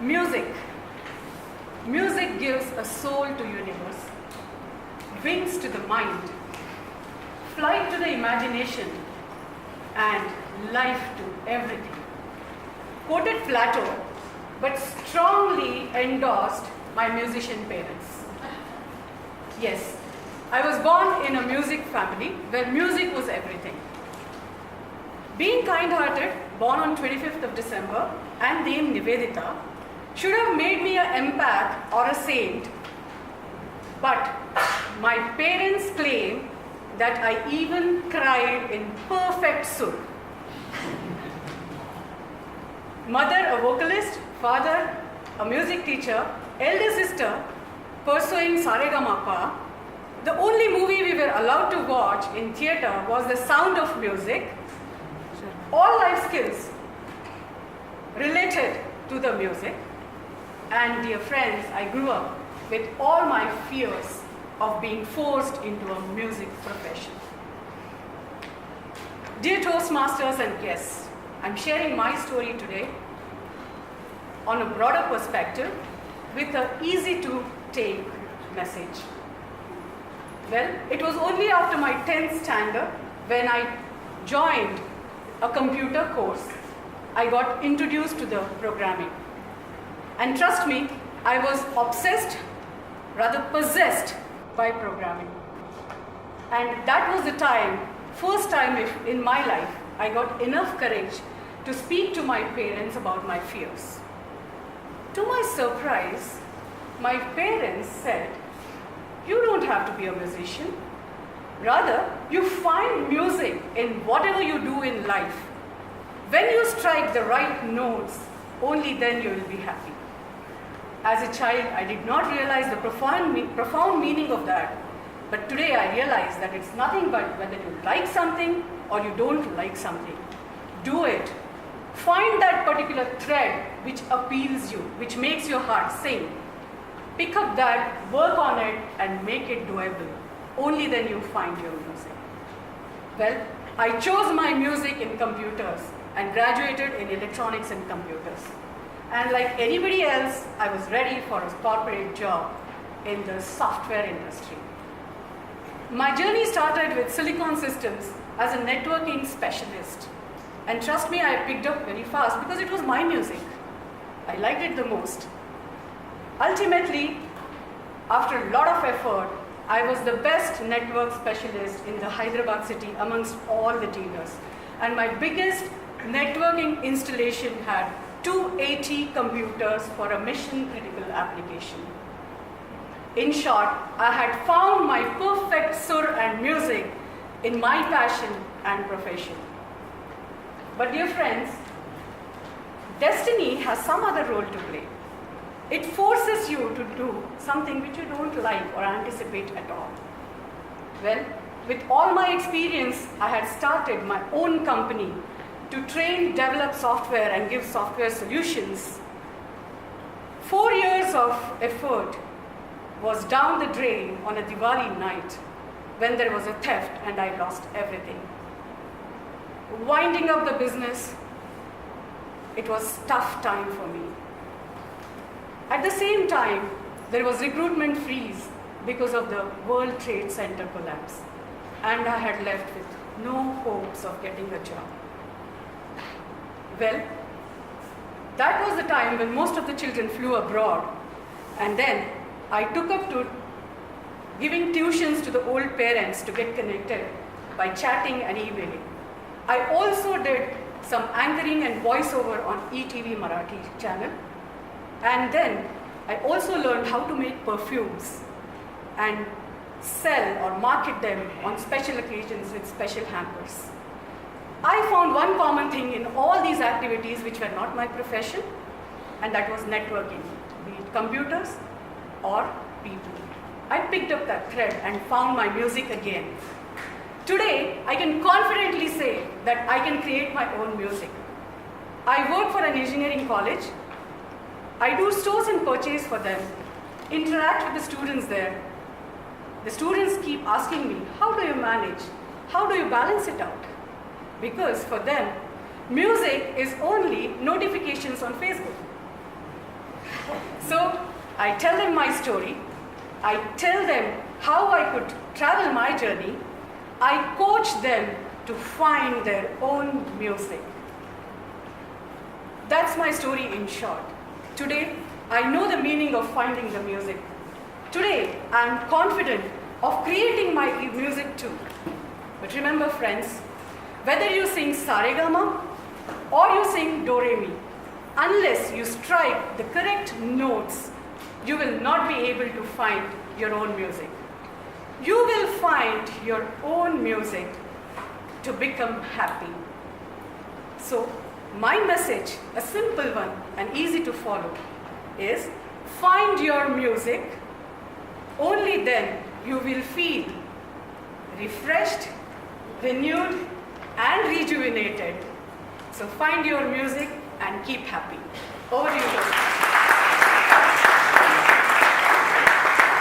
Music. Music gives a soul to universe, wings to the mind, flight to the imagination, and life to everything. Quoted Plato, but strongly endorsed by musician parents. Yes, I was born in a music family where music was everything. Being kind-hearted, born on 25th of December, and named Nivedita, should have made me an empath or a saint, but my parents claim that I even cried in perfect sur. Mother a vocalist, father a music teacher, elder sister pursuing Saregamapa. The only movie we were allowed to watch in theatre was The Sound of Music. All life skills related to the music. And dear friends, I grew up with all my fears of being forced into a music profession. Dear Toastmasters and guests, I'm sharing my story today on a broader perspective with an easy-to-take message. Well, it was only after my 10th standard when I joined a computer course, I got introduced to the programming. And trust me, I was obsessed, rather possessed by programming. And that was the time, first time in my life, I got enough courage to speak to my parents about my fears. To my surprise, my parents said, "You don't have to be a musician. Rather, you find music in whatever you do in life. When you strike the right notes, only then you will be happy." As a child, I did not realize the profound meaning of that. But today I realize that it's nothing but whether you like something or you don't like something. Do it. Find that particular thread which appeals you, which makes your heart sing. Pick up that, work on it, and make it doable. Only then you find your music. Well, I chose my music in computers and graduated in electronics and computers. And like anybody else, I was ready for a corporate job in the software industry. My journey started with Silicon Systems as a networking specialist. And trust me, I picked up very fast because it was my music. I liked it the most. Ultimately, after a lot of effort, I was the best network specialist in the Hyderabad city amongst all the dealers. And my biggest networking installation had 280 computers for a mission-critical application. In short, I had found my perfect sur and music in my passion and profession. But dear friends, destiny has some other role to play. It forces you to do something which you don't like or anticipate at all. Well, with all my experience, I had started my own company to train, develop software and give software solutions. 4 years of effort was down the drain on a Diwali night when there was a theft and I lost everything. Winding up the business, it was a tough time for me. At the same time, there was recruitment freeze because of the World Trade Center collapse, and I had left with no hopes of getting a job. Well, that was the time when most of the children flew abroad, and then I took up to giving tuitions to the old parents to get connected by chatting and emailing. I also did some anchoring and voiceover on ETV Marathi channel. And then I also learned how to make perfumes and sell or market them on special occasions with special hampers. I found one common thing in all these activities which were not my profession, and that was networking, be it computers or people. I picked up that thread and found my music again. Today, I can confidently say that I can create my own music. I work for an engineering college. I do stores and purchase for them, interact with the students there. The students keep asking me, how do you manage? How do you balance it out? Because for them, music is only notifications on Facebook. So I tell them my story. I tell them how I could travel my journey. I coach them to find their own music. That's my story in short. Today, I know the meaning of finding the music. Today, I am confident of creating my music too. But remember friends, whether you sing Saregama or you sing Do Re Mi, unless you strike the correct notes, you will not be able to find your own music. You will find your own music to become happy. So, my message, a simple one and easy to follow, is find your music. Only then you will feel refreshed, renewed, and rejuvenated. So find your music and keep happy. Over to you, Joseph.